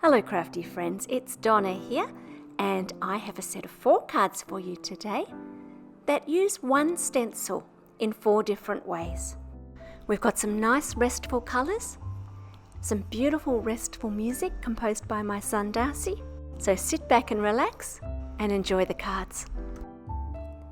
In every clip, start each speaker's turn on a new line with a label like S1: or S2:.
S1: Hello crafty friends, it's Donna here, and I have a set of 4 cards for you today that use one stencil in 4 different ways. We've got some nice restful colours, some beautiful restful music composed by my son Darcy, so sit back and relax and enjoy the cards.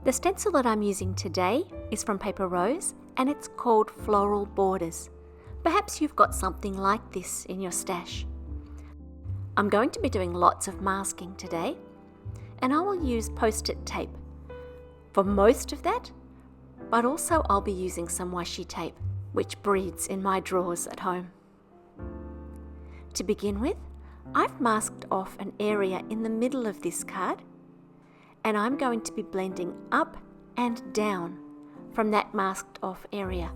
S1: The stencil that I'm using today is from Paper Rose and it's called Floral Borders. Perhaps you've got something like this in your stash. I'm going to be doing lots of masking today, and I will use post-it tape for most of that, but also I'll be using some washi tape, which breeds in my drawers at home. To begin with, I've masked off an area in the middle of this card, and I'm going to be blending up and down from that masked off area.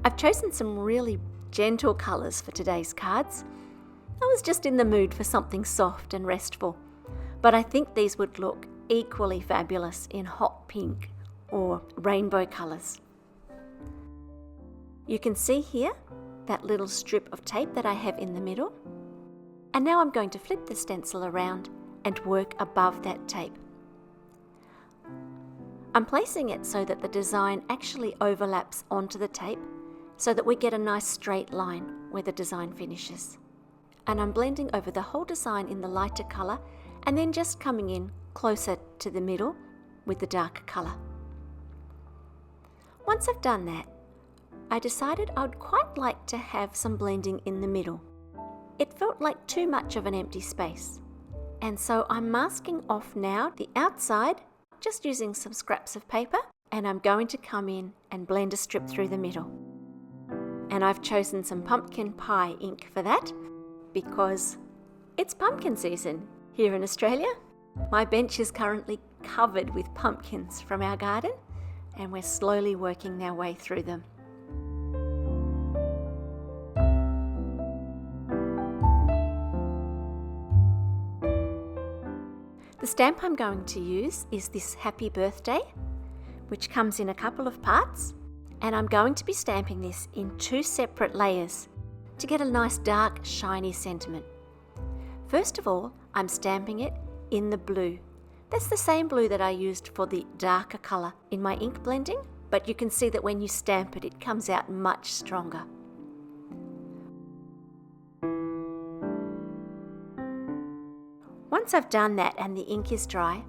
S1: I've chosen some really gentle colours for today's cards. I was just in the mood for something soft and restful, but I think these would look equally fabulous in hot pink or rainbow colours. You can see here that little strip of tape that I have in the middle, and now I'm going to flip the stencil around and work above that tape. I'm placing it so that the design actually overlaps onto the tape so that we get a nice straight line where the design finishes. And I'm blending over the whole design in the lighter colour and then just coming in closer to the middle with the darker colour. Once I've done that, I decided I would quite like to have some blending in the middle. It felt like too much of an empty space, and so I'm masking off now the outside just using some scraps of paper, and I'm going to come in and blend a strip through the middle. And I've chosen some pumpkin pie ink for that, because it's pumpkin season here in Australia. My bench is currently covered with pumpkins from our garden, and we're slowly working our way through them. The stamp I'm going to use is this Happy Birthday, which comes in a couple of parts, and I'm going to be stamping this in 2 separate layers to get a nice dark, shiny sentiment. First of all, I'm stamping it in the blue. That's the same blue that I used for the darker colour in my ink blending, but you can see that when you stamp it, it comes out much stronger. Once I've done that and the ink is dry,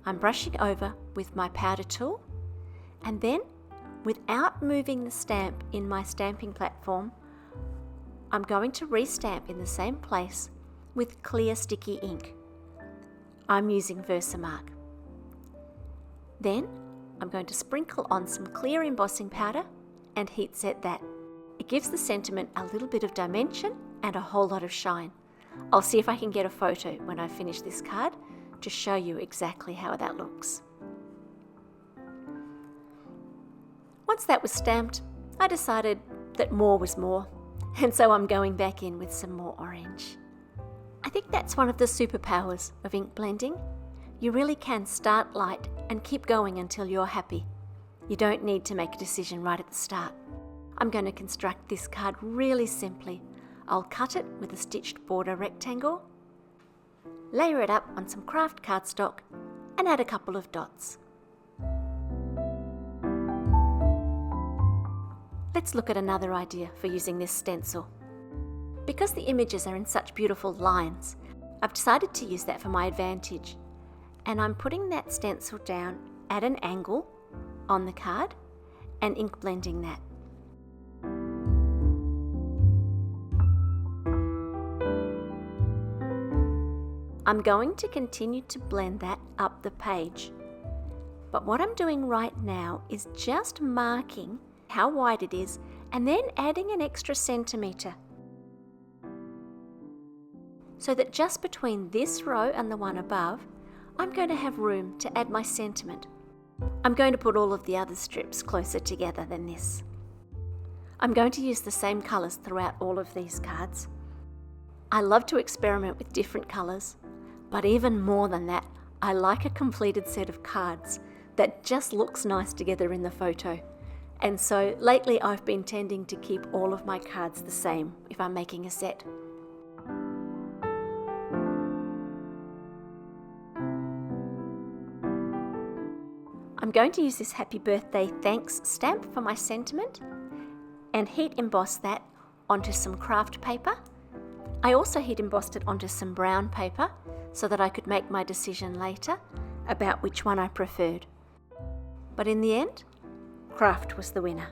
S1: I'm brushing over with my powder tool, and then, without moving the stamp in my stamping platform, I'm going to restamp in the same place with clear sticky ink. I'm using Versamark. Then I'm going to sprinkle on some clear embossing powder and heat set that. It gives the sentiment a little bit of dimension and a whole lot of shine. I'll see if I can get a photo when I finish this card to show you exactly how that looks. Once that was stamped, I decided that more was more. And so I'm going back in with some more orange. I think that's one of the superpowers of ink blending. You really can start light and keep going until you're happy. You don't need to make a decision right at the start. I'm going to construct this card really simply. I'll cut it with a stitched border rectangle, layer it up on some craft cardstock, and add a couple of dots. Let's look at another idea for using this stencil. Because the images are in such beautiful lines, I've decided to use that for my advantage, and I'm putting that stencil down at an angle on the card and ink blending that. I'm going to continue to blend that up the page, but what I'm doing right now is just marking how wide it is and then adding an extra centimetre, so that just between this row and the one above, I'm going to have room to add my sentiment. I'm going to put all of the other strips closer together than this. I'm going to use the same colours throughout all of these cards. I love to experiment with different colours, but even more than that, I like a completed set of cards that just looks nice together in the photo. And so lately I've been tending to keep all of my cards the same if I'm making a set. I'm going to use this Happy Birthday Thanks stamp for my sentiment and heat emboss that onto some craft paper. I also heat embossed it onto some brown paper so that I could make my decision later about which one I preferred. But in the end, craft was the winner.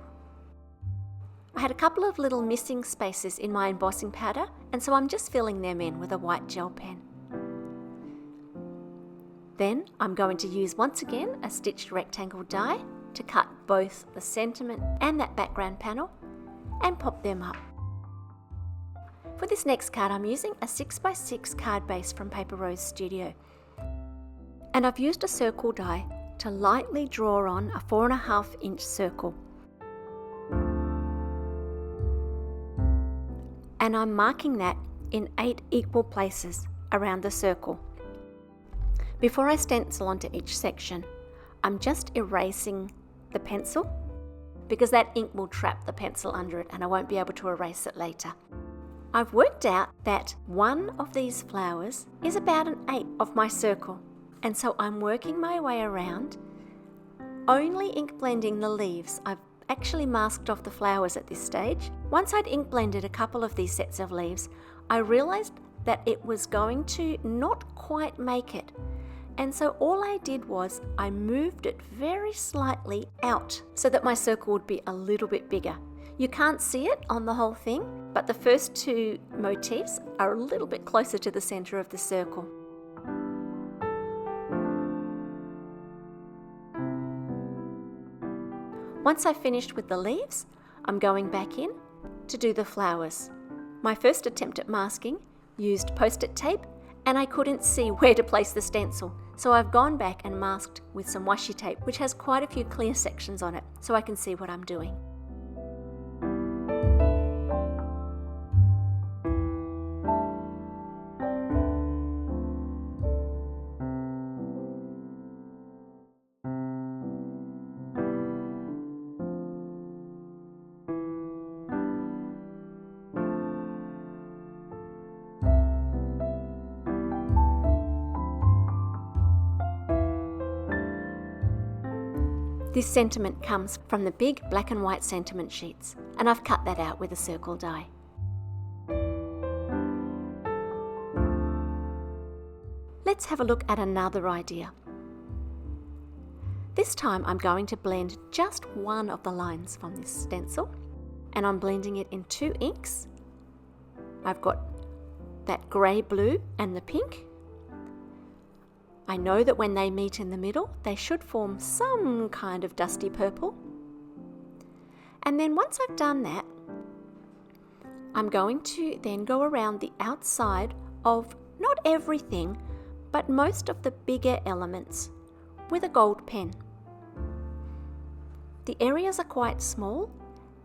S1: I had a couple of little missing spaces in my embossing powder, and so I'm just filling them in with a white gel pen. Then I'm going to use once again a stitched rectangle die to cut both the sentiment and that background panel and pop them up. For this next card I'm using a 6x6 card base from Paper Rose Studio, and I've used a circle die to lightly draw on a 4.5 inch circle. And I'm marking that in 8 equal places around the circle. Before I stencil onto each section, I'm just erasing the pencil because that ink will trap the pencil under it and I won't be able to erase it later. I've worked out that one of these flowers is about 1/8 of my circle, and so I'm working my way around, only ink blending the leaves. I've actually masked off the flowers at this stage. Once I'd ink blended a couple of these sets of leaves, I realized that it was going to not quite make it. And so all I did was I moved it very slightly out so that my circle would be a little bit bigger. You can't see it on the whole thing, but the first 2 motifs are a little bit closer to the center of the circle. Once I've finished with the leaves, I'm going back in to do the flowers. My first attempt at masking used post-it tape and I couldn't see where to place the stencil. So I've gone back and masked with some washi tape, which has quite a few clear sections on it, so I can see what I'm doing. This sentiment comes from the big black and white sentiment sheets, and I've cut that out with a circle die. Let's have a look at another idea. This time I'm going to blend just one of the lines from this stencil, and I'm blending it in 2 inks. I've got that grey blue and the pink. I know that when they meet in the middle, they should form some kind of dusty purple. And then once I've done that, I'm going to then go around the outside of not everything, but most of the bigger elements with a gold pen. The areas are quite small,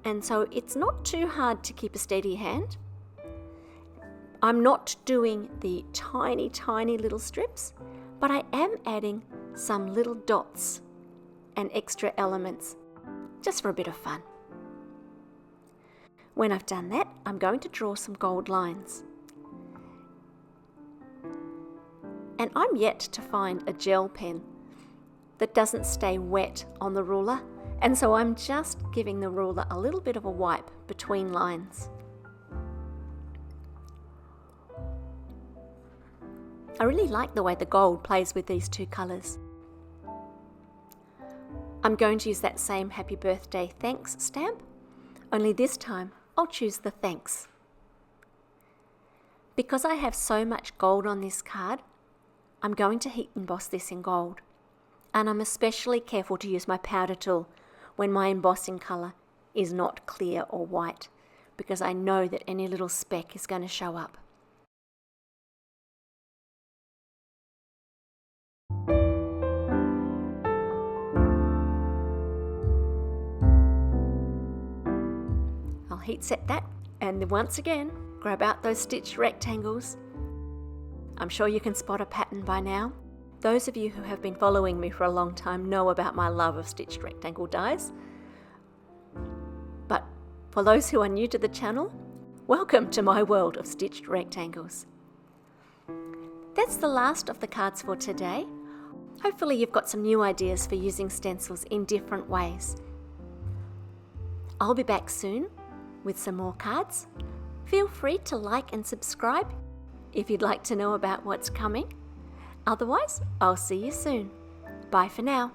S1: and so it's not too hard to keep a steady hand. I'm not doing the tiny, tiny little strips, but I am adding some little dots and extra elements just for a bit of fun. When I've done that, I'm going to draw some gold lines. And I'm yet to find a gel pen that doesn't stay wet on the ruler, and so I'm just giving the ruler a little bit of a wipe between lines. I really like the way the gold plays with these 2 colours. I'm going to use that same Happy Birthday Thanks stamp, only this time I'll choose the thanks. Because I have so much gold on this card, I'm going to heat emboss this in gold. And I'm especially careful to use my powder tool when my embossing colour is not clear or white, because I know that any little speck is going to show up. I'll heat set that, and once again, grab out those stitched rectangles. I'm sure you can spot a pattern by now. Those of you who have been following me for a long time know about my love of stitched rectangle dies. But for those who are new to the channel, welcome to my world of stitched rectangles. That's the last of the cards for today. Hopefully you've got some new ideas for using stencils in different ways. I'll be back soon with some more cards. Feel free to like and subscribe if you'd like to know about what's coming. Otherwise, I'll see you soon. Bye for now.